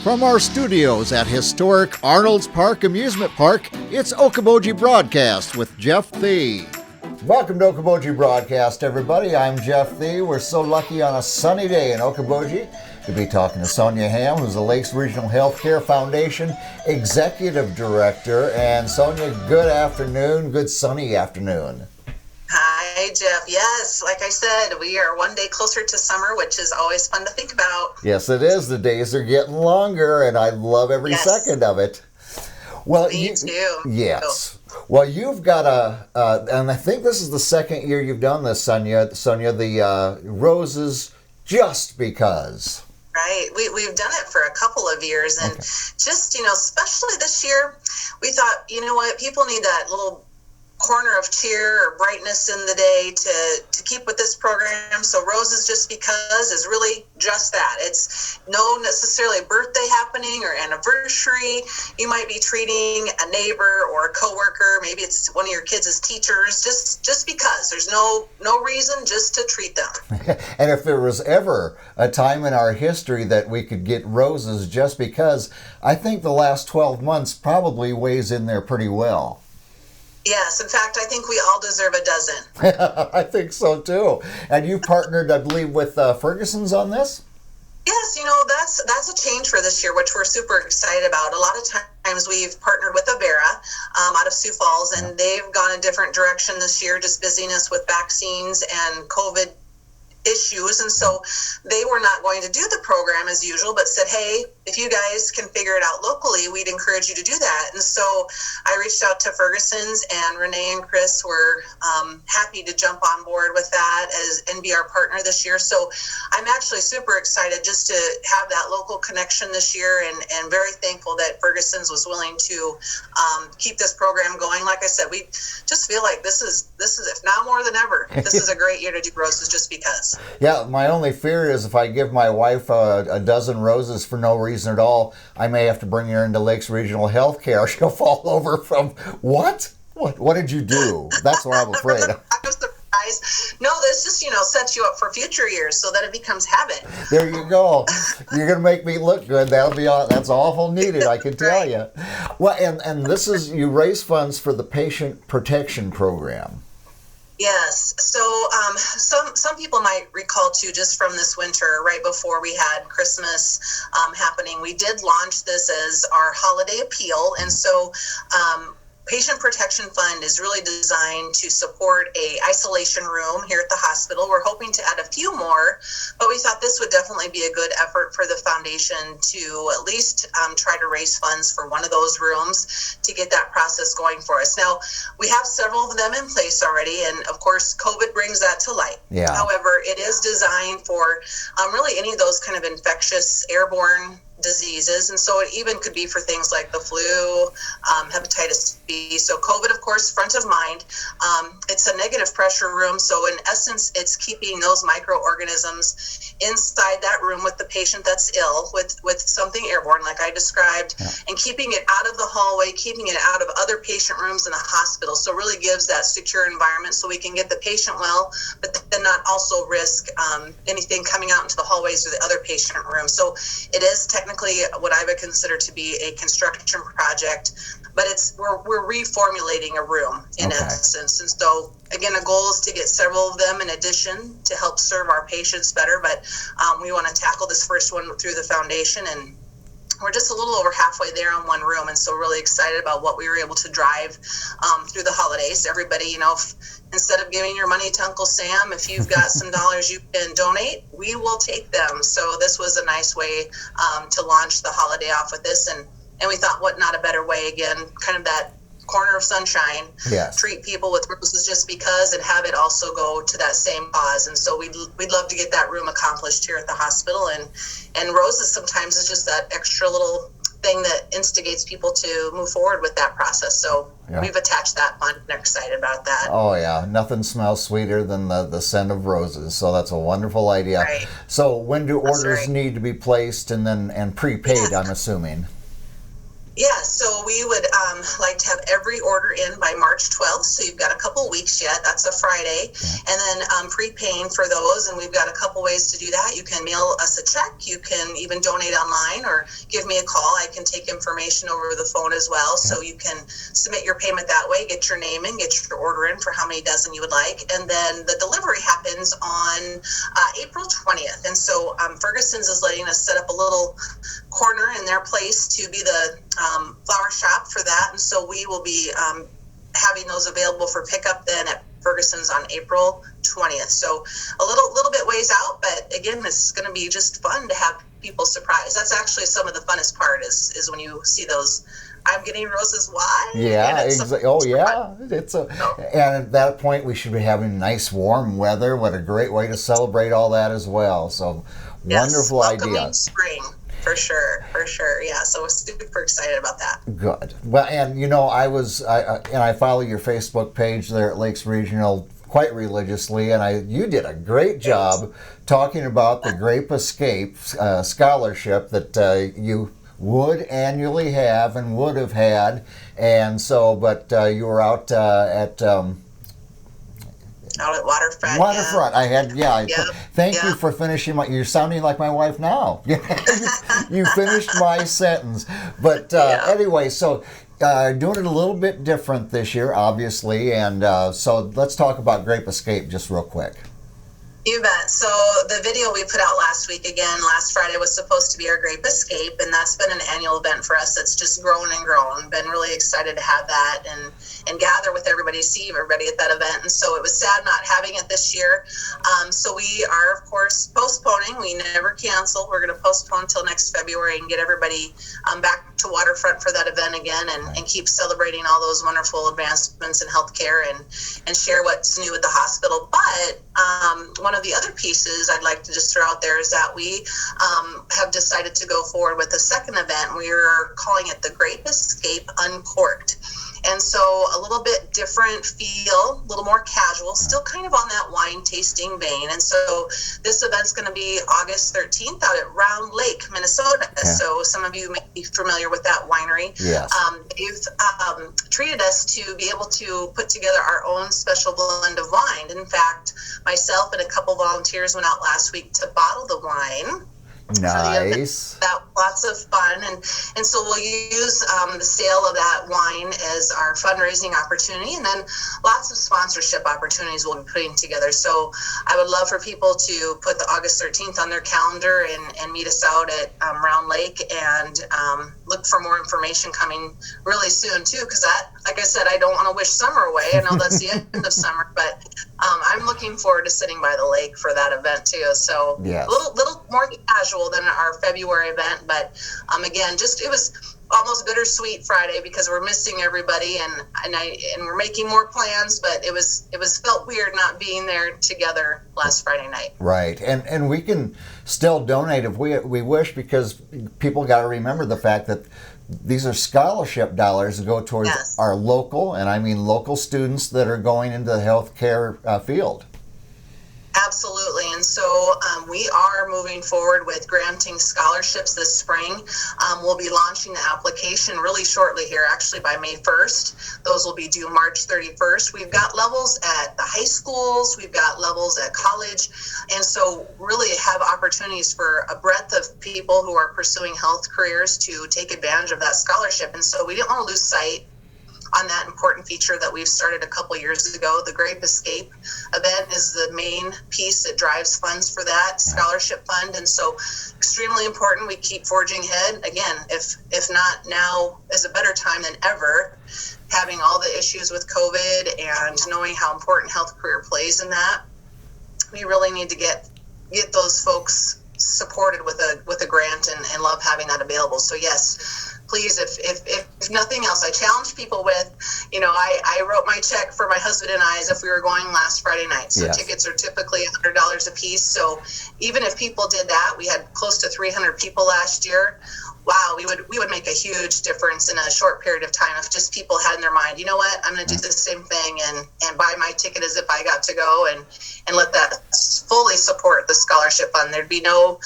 From our studios at historic Arnold's Park Amusement Park, it's Okoboji Broadcast with Jeff Thee. Welcome to Okoboji Broadcast, everybody. I'm Jeff Thee. We're so lucky on a sunny day in Okoboji to be talking to Sonja Hamm, who's the Lakes Regional Healthcare Foundation Executive Director. And Sonja, good afternoon, good sunny afternoon. Hi, Jeff. Yes, like I said, we are one day closer to summer, which is always fun to think about. Yes, it is. The days are getting longer, and I love every second of it. Well, Me too. Yes. Well, you've got and I think this is the second year you've done this, Sonja, the Roses Just Because. Right. We've done it for a couple of years, and just, especially this year, we thought, you know what, people need that little corner of cheer or brightness in the day to keep with this program. So Roses Just Because is really just that. It's no necessarily birthday happening or anniversary. You might be treating a neighbor or a coworker. Maybe it's one of your kids' teachers. Just because. There's no reason, just to treat them. And if there was ever a time in our history that we could get roses just because, I think the last 12 months probably weighs in there pretty well. Yes, in fact, I think we all deserve a dozen. I think so too. And you partnered, I believe, with Ferguson's on this? Yes, that's a change for this year, which we're super excited about. A lot of times we've partnered with Avera out of Sioux Falls, and they've gone a different direction this year, just busyness with vaccines and COVID issues, and so they were not going to do the program as usual, but said, hey, if you guys can figure it out locally, we'd encourage you to do that. And so I reached out to Ferguson's, and Renee and Chris were happy to jump on board with that and be our partner this year. So I'm actually super excited just to have that local connection this year, and very thankful that Ferguson's was willing to keep this program going. Like I said, we just feel like this is if not more than ever, this is a great year to do Roses Just Because. Yeah, my only fear is if I give my wife a dozen roses for no reason at all, I may have to bring her into Lakes Regional Healthcare. She'll fall over from, what? What did you do? That's what I'm afraid. I'm surprised. No, this just, sets you up for future years so that it becomes habit. There you go. You're going to make me look good. That's awful needed, I can tell you. Well, and this is, you raise funds for the Patient Protection Program. Yes. So some people might recall too, just from this winter, right before we had Christmas happening, we did launch this as our holiday appeal. And so Patient Protection Fund is really designed to support a isolation room here at the hospital. We're hoping to add a few more, but we thought this would definitely be a good effort for the foundation to at least try to raise funds for one of those rooms to get that process going for us. Now, we have several of them in place already, and of course, COVID brings that to light. Yeah. However, it is designed for really any of those kind of infectious airborne diseases, and so it even could be for things like the flu, hepatitis B. So COVID, of course, front of mind. It's a negative pressure room, so in essence, it's keeping those microorganisms inside that room with the patient that's ill with something airborne, like I described, and keeping it out of the hallway, keeping it out of other patient rooms in the hospital. So really gives that secure environment so we can get the patient well, but then not also risk anything coming out into the hallways or the other patient rooms. So it is technically what I would consider to be a construction project, but we're reformulating a room in essence. And so again, the goal is to get several of them in addition to help serve our patients better, but we want to tackle this first one through the foundation, and we're just a little over halfway there on one room, and so really excited about what we were able to drive through the holidays. Everybody, instead of giving your money to Uncle Sam, if you've got some dollars you can donate, we will take them. So this was a nice way to launch the holiday off with this, and we thought, what not a better way, again, kind of that corner of sunshine, treat people with Roses Just Because, and have it also go to that same cause. And so we'd love to get that room accomplished here at the hospital, and Roses sometimes is just that extra little thing that instigates people to move forward with that process. So we've attached that fund and are excited about that. Oh yeah, nothing smells sweeter than the scent of roses. So that's a wonderful idea. Right. So when do orders need to be placed and prepaid, I'm assuming? Yes. So we would like to have every order in by March 12th. So you've got a couple weeks yet. That's a Friday. And then prepaying for those. And we've got a couple ways to do that. You can mail us a check. You can even donate online or give me a call. I can take information over the phone as well. So you can submit your payment that way, get your name in, get your order in for how many dozen you would like. And then the delivery happens on April 20th. And so Ferguson's is letting us set up a little corner in their place to be the flower shop for that. And so we will be having those available for pickup then at Ferguson's on April 20th. So a little bit ways out, but again, it's going to be just fun to have people surprised. That's actually some of the funnest part is when you see those I'm getting roses. Why? Yeah, exactly. Oh, yeah. And at that point, we should be having nice, warm weather. What a great way to celebrate all that as well. So, wonderful idea. Spring, for sure. Yeah, so we're super excited about that. Good. Well, and I follow your Facebook page there at Lakes Regional quite religiously, and you did a great job talking about the Grape Escape scholarship that you would annually have and would have had, and so, but you were out at Waterfront. Waterfront. Thank you for finishing you're sounding like my wife now. You finished my sentence. But anyway, so doing it a little bit different this year, obviously, and so let's talk about Grape Escape just real quick. You bet. So the video we put out last Friday was supposed to be our Grape Escape, and that's been an annual event for us that's just grown and grown. Been really excited to have that and gather with everybody, see everybody at that event. And so it was sad not having it this year. So we are, of course, postponing. We never cancel. We're going to postpone until next February and get everybody back to Waterfront for that event again and keep celebrating all those wonderful advancements in healthcare and share what's new at the hospital. But one of the other pieces I'd like to just throw out there is that we have decided to go forward with a second event. We're calling it the Grape Escape Uncorked. And so a little bit different feel, a little more casual, still kind of on that wine tasting vein. And so this event's going to be August 13th out at Round Lake, Minnesota. Yeah. So some of you may be familiar with that winery. Yes. They've treated us to be able to put together our own special blend of wine. In fact, myself and a couple volunteers went out last week to bottle the wine. Nice. That lots of fun, and so we'll use the sale of that wine as our fundraising opportunity, and then lots of sponsorship opportunities we'll be putting together. So I would love for people to put the August 13th on their calendar and meet us out at Round Lake, and look for more information coming really soon too, because that, like I said, I don't want to wish summer away. I know that's the end of summer, but I'm looking forward to sitting by the lake for that event too. So yes. a little more casual than our February event, but again, it was almost bittersweet Friday because we're missing everybody and we're making more plans, but it was felt weird not being there together last Friday night. Right, and we can still donate if we wish, because people got to remember the fact that these are scholarship dollars that go towards our local, and I mean local students that are going into the healthcare field. Absolutely. And so we are moving forward with granting scholarships this spring. We'll be launching the application really shortly here, actually by May 1st. Those will be due March 31st. We've got levels at the high schools. We've got levels at college. And so really have opportunities for a breadth of people who are pursuing health careers to take advantage of that scholarship. And so we didn't want to lose sight on that important feature that we've started a couple years ago. The Grape Escape event is the main piece that drives funds for that scholarship fund, and so extremely important we keep forging ahead. Again, if not now is a better time than ever, having all the issues with COVID and knowing how important health career plays in that, we really need to get those folks supported with a grant and love having that available. So yes, please, if nothing else, I challenge people with, I wrote my check for my husband and I as if we were going last Friday night. So tickets are typically $100 a piece. So even if people did that, we had close to 300 people last year. Wow, we would make a huge difference in a short period of time if just people had in their mind, you know what, I'm going to do the same thing and buy my ticket as if I got to go and let that fully support the scholarship fund. There'd be no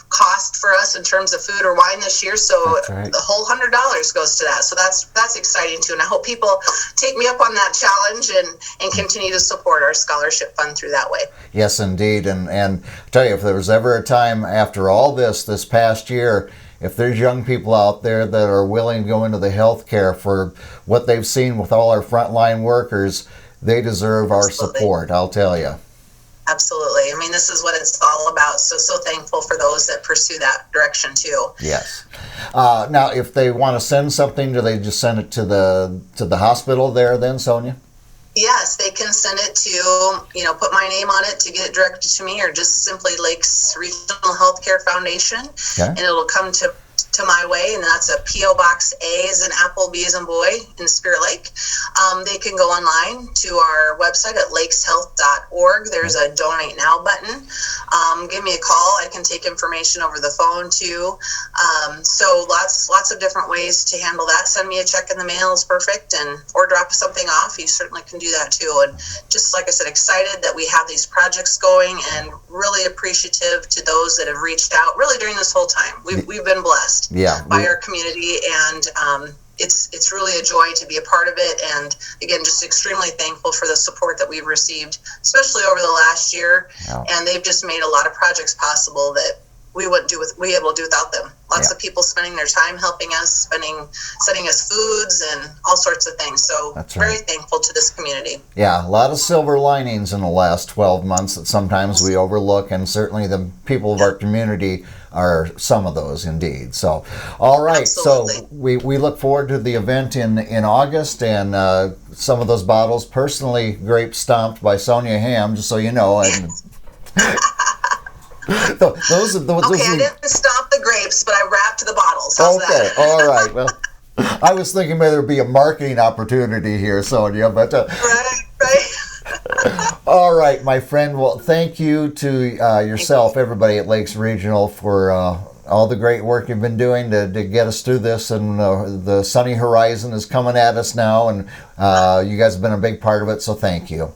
cost for us us in terms of food or wine this year. So right. The whole $100 goes to that. So that's exciting too. And I hope people take me up on that challenge and continue to support our scholarship fund through that way. Yes, indeed. And I tell you, if there was ever a time after all this past year, if there's young people out there that are willing to go into the healthcare for what they've seen with all our frontline workers, they deserve our support, I'll tell you. Absolutely. I mean, this is what it's all about. So thankful for those that pursue that direction too. Yes. Now, if they want to send something, do they just send it to the hospital there then, Sonja? Yes, they can send it to, put my name on it to get it directed to me, or just simply Lakes Regional Healthcare Foundation, and it'll come to my way, and that's a P.O. Box A as in Apple, B as in boy, in Spirit Lake. They can go online to our website at lakeshealth.org. There's a Donate Now button. Give me a call. I can take information over the phone too. So lots of different ways to handle that. Send me a check in the mail is perfect, or drop something off. You certainly can do that too. And just like I said, excited that we have these projects going, and really appreciative to those that have reached out really during this whole time. We've been blessed by our community, and it's really a joy to be a part of it. And again, just extremely thankful for the support that we've received, especially over the last year. And they've just made a lot of projects possible that we wouldn't be able to do without them. Lots of people spending their time helping us, sending us foods and all sorts of things. So very thankful to this community. Yeah, a lot of silver linings in the last 12 months that sometimes we overlook, and certainly the people of our community are some of those indeed. So, all right. Absolutely. So we look forward to the event in August, and some of those bottles personally grape stomped by Sonja Hamm, just so you know. And those I didn't stomp the grapes, but I wrapped the bottles. How's that? All right. Well, I was thinking maybe there'd be a marketing opportunity here, Sonja, but right. All right, my friend. Well, thank you to yourself, everybody at Lakes Regional, for all the great work you've been doing to get us through this. And the sunny horizon is coming at us now, and you guys have been a big part of it, so thank you.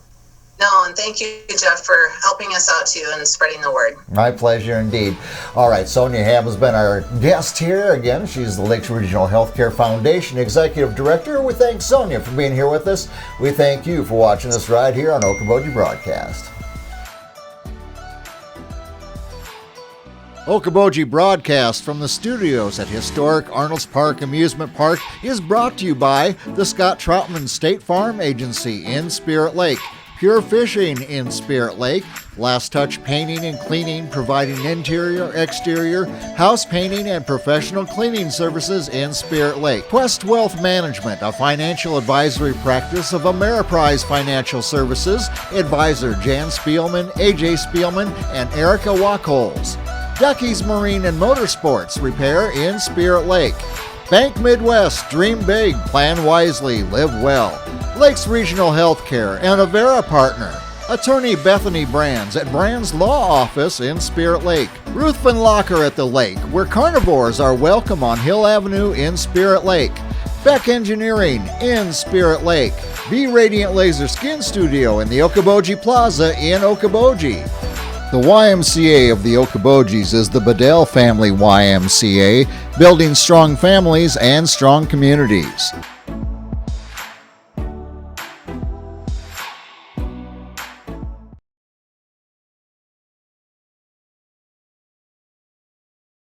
No, and thank you, Jeff, for helping us out too and spreading the word. My pleasure indeed. All right, Sonja Hamm has been our guest here again. She's the Lakes Regional Healthcare Foundation Executive Director. We thank Sonja for being here with us. We thank you for watching us right here on Okoboji Broadcast. Okoboji Broadcast from the studios at historic Arnold's Park Amusement Park is brought to you by the Scott Troutman State Farm Agency in Spirit Lake, Pure Fishing in Spirit Lake, Last Touch Painting and Cleaning, providing interior, exterior, house painting, and professional cleaning services in Spirit Lake. Quest Wealth Management, a financial advisory practice of Ameriprise Financial Services. Advisor Jan Spielman, AJ Spielman, and Erica Wachholz. Ducky's Marine and Motorsports Repair in Spirit Lake. Bank Midwest, dream big, plan wisely, live well. Lakes Regional Healthcare and Avera Partner. Attorney Bethany Brands at Brands Law Office in Spirit Lake. Ruthven Locker at the lake, where carnivores are welcome on Hill Avenue in Spirit Lake. Beck Engineering in Spirit Lake. Be Radiant Laser Skin Studio in the Okoboji Plaza in Okoboji. The YMCA of the Okobojis is the Bedell Family YMCA, building strong families and strong communities.